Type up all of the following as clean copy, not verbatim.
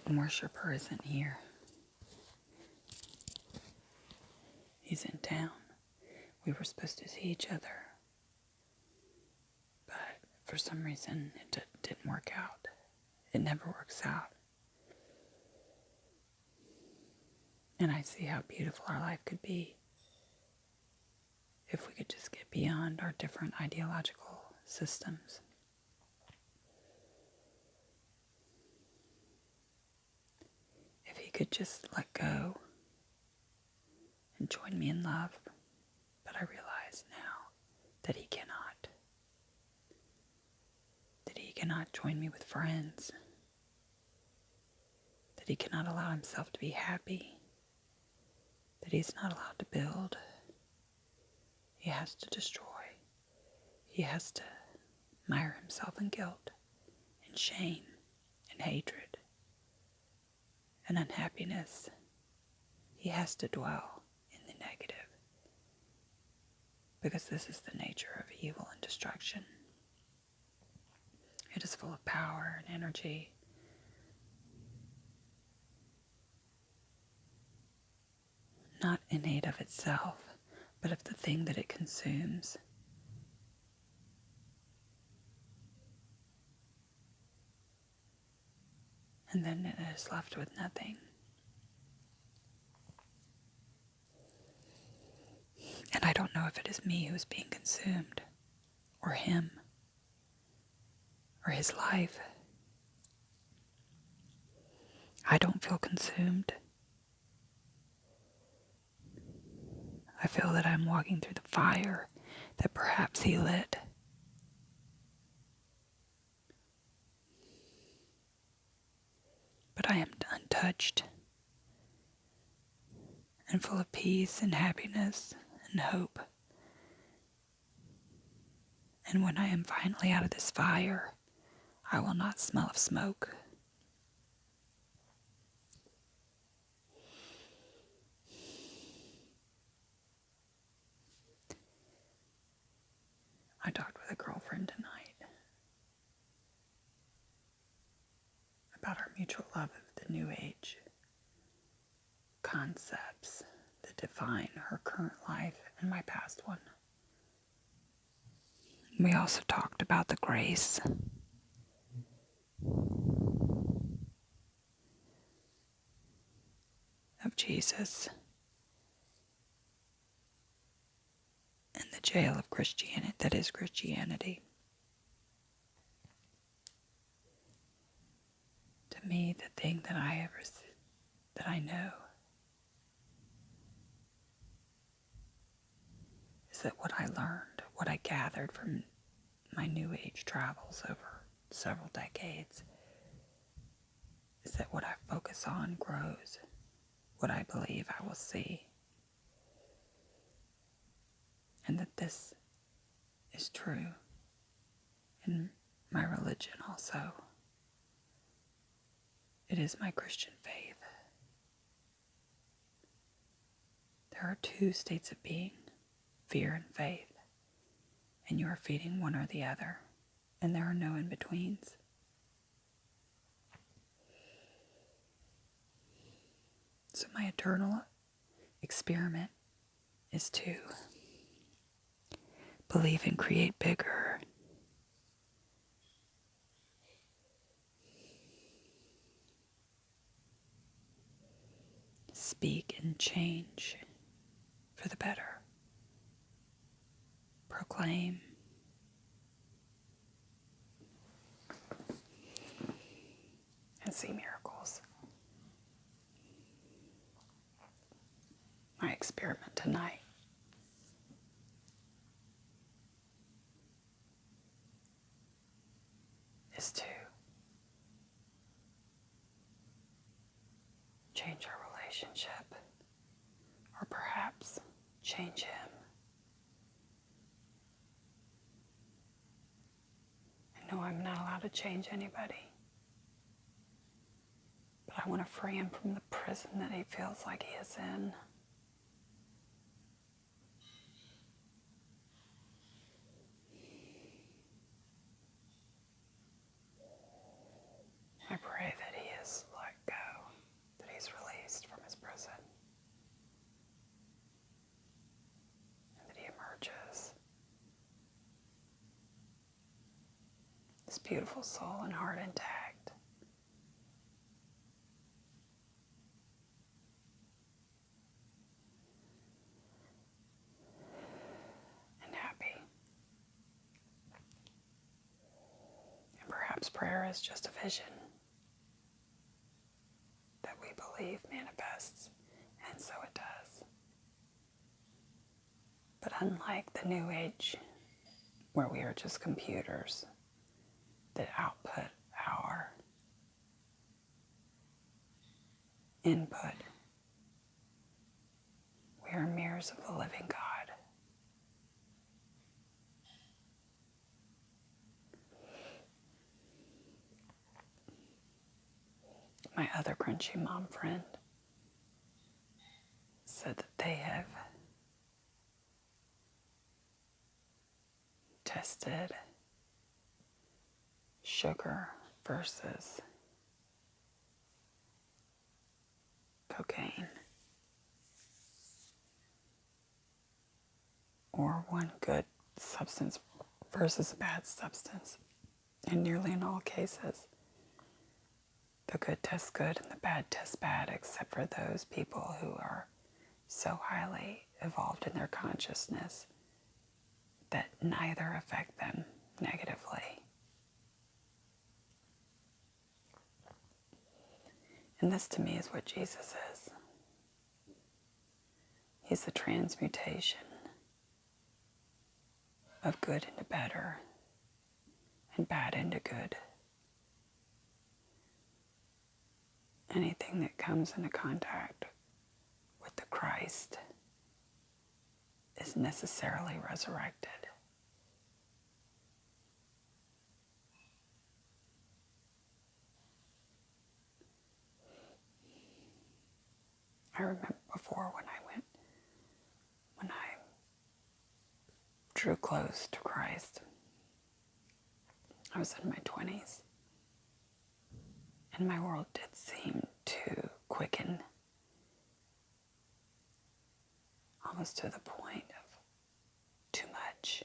and worshiper isn't here. He's in town. We were supposed to see each other, but for some reason it didn't work out. It never works out. And I see how beautiful our life could be if we could just get beyond our different ideological systems. If he could just let go and join me in love. But I realize now that he cannot. That he cannot join me with friends. That he cannot allow himself to be happy. That he's not allowed to build. He has to destroy. He has to mire himself in guilt and shame and hatred and unhappiness. He has to dwell in the negative, because this is the nature of evil and destruction. It is full of power and energy. Not innate of itself, but of the thing that it consumes. And then it is left with nothing. And I don't know if it is me who is being consumed, or him, or his life. I don't feel consumed. I feel that I'm walking through the fire that perhaps he lit. But I am untouched and full of peace and happiness and hope. And when I am finally out of this fire, I will not smell of smoke. I talked with a girlfriend tonight about our mutual love of the New Age concepts that define her current life and my past one. We also talked about the grace of Jesus and the jail of Christianity that is Christianity. To me, the thing that I know is that what I learned, what I gathered from my New Age travels over several decades, is that what I focus on grows. What I believe I will see. And that this is true in my religion also. It is my Christian faith. There are two states of being, fear and faith, and you are feeding one or the other, and there are no in-betweens. So my eternal experiment is to believe and create bigger. Speak and change for the better. Proclaim. And see miracles. My experiment tonight is to change our relationship, or perhaps change him. I know I'm not allowed to change anybody, but I want to free him from the prison that he feels like he is in. I pray that he is let go. beautiful soul and heart intact. And happy. And perhaps prayer is just a vision that we believe manifests, and so it does. But unlike the New Age, where we are just computers that output our input, we are mirrors of the living God. My other crunchy mom friend said that they have tested sugar versus cocaine, or one good substance versus a bad substance. And nearly in all cases, the good tests good and the bad tests bad, except for those people who are so highly evolved in their consciousness that neither affect them negatively. And this to me is what Jesus is. He's the transmutation of good into better and bad into good. Anything that comes into contact with the Christ is necessarily resurrected. I remember before when I drew close to Christ, I was in my 20s, and my world did seem to quicken, almost to the point of too much.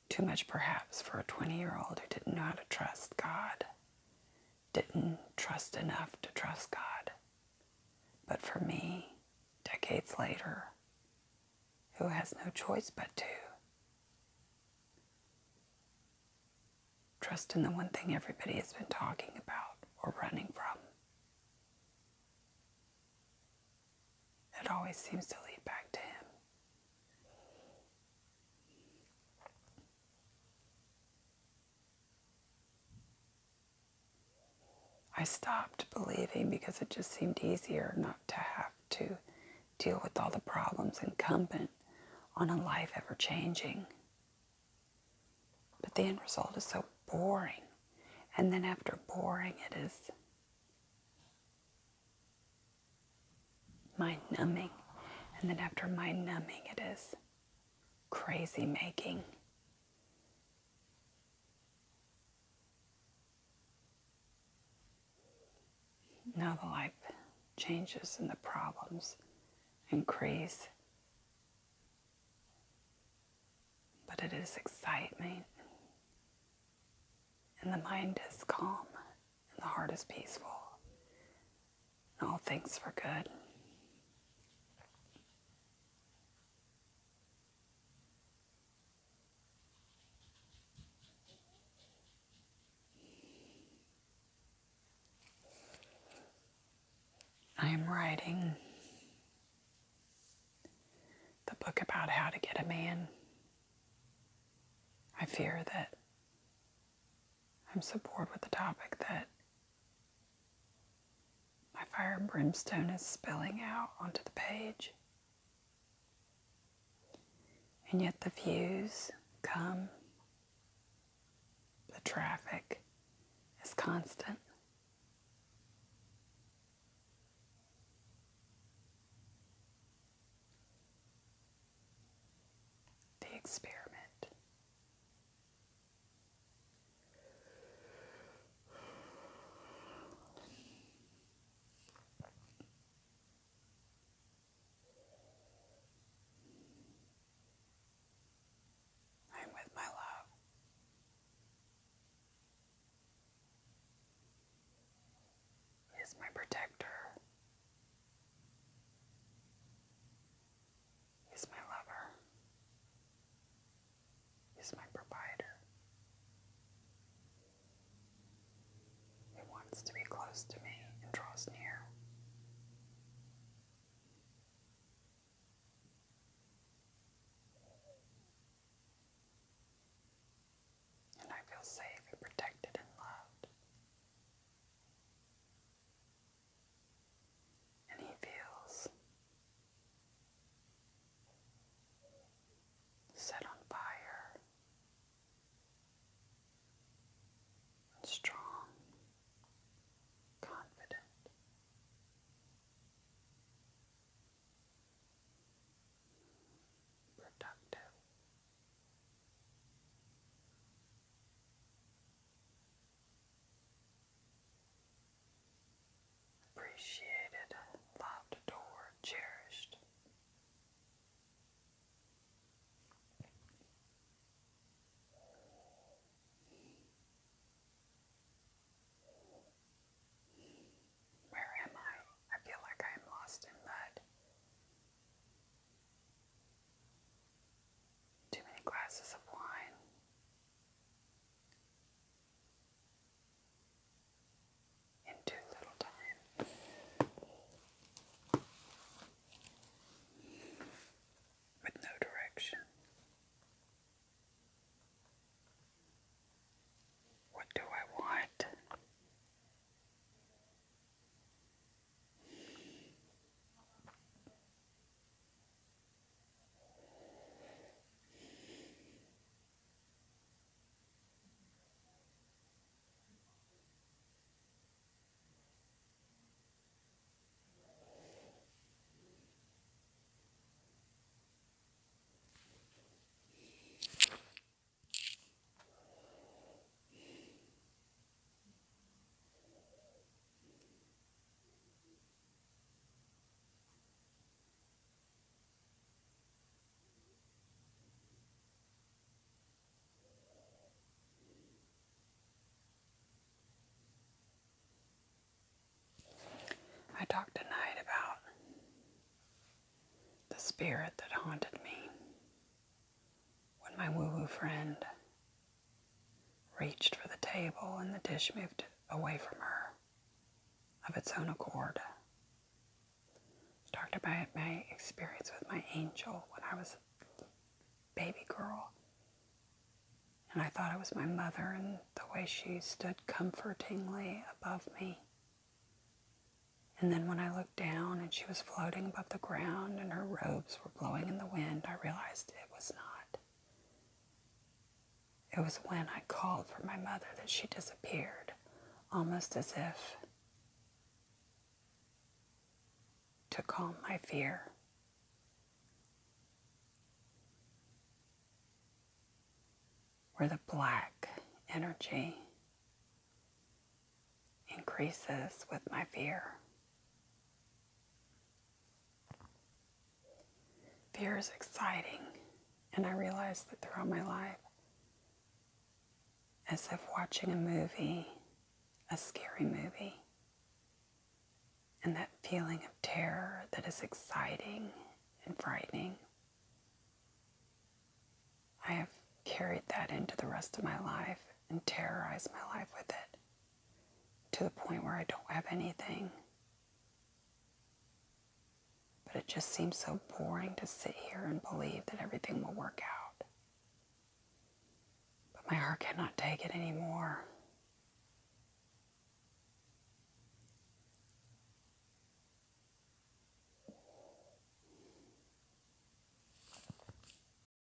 Too much perhaps for a 20-year-old who didn't know how to trust God, didn't trust enough to trust God. But for me, decades later, who has no choice but to trust in the one thing everybody has been talking about or running from, it always seems to lead back to Him. I stopped believing because it just seemed easier not to have to deal with all the problems incumbent on a life ever changing. But the end result is so boring. And then after boring, it is mind numbing. And then after mind numbing, it is crazy making. Now the life changes and the problems increase. But it is excitement. And the mind is calm. And the heart is peaceful. And all things for good. I am writing the book about how to get a man. I fear that I'm so bored with the topic that my fire and brimstone is spilling out onto the page. And yet the views come, the traffic is constant. The experiment. I'm with my love. is my provider. He wants to be close to me and draws near. And I feel safe and protected and loved. And he feels set on fire and strong, confident, productive, appreciated, loved, adored, cherished. Where am I? I feel like I am lost in mud. Too many glasses of wine. In too little time. With no direction. What do I want? I talked tonight about the spirit that haunted me when my woo-woo friend reached for the table and the dish moved away from her of its own accord. Talked about my experience with my angel when I was a baby girl. And I thought it was my mother and the way she stood comfortingly above me. And then when I looked down and she was floating above the ground and her robes were blowing in the wind, I realized it was not. It was when I called for my mother that she disappeared, almost as if to calm my fear. Where the black energy increases with my fear. Fear is exciting, and I realized that throughout my life, as if watching a movie, a scary movie, and that feeling of terror that is exciting and frightening, I have carried that into the rest of my life and terrorized my life with it to the point where I don't have anything. But it just seems so boring to sit here and believe that everything will work out. But my heart cannot take it anymore.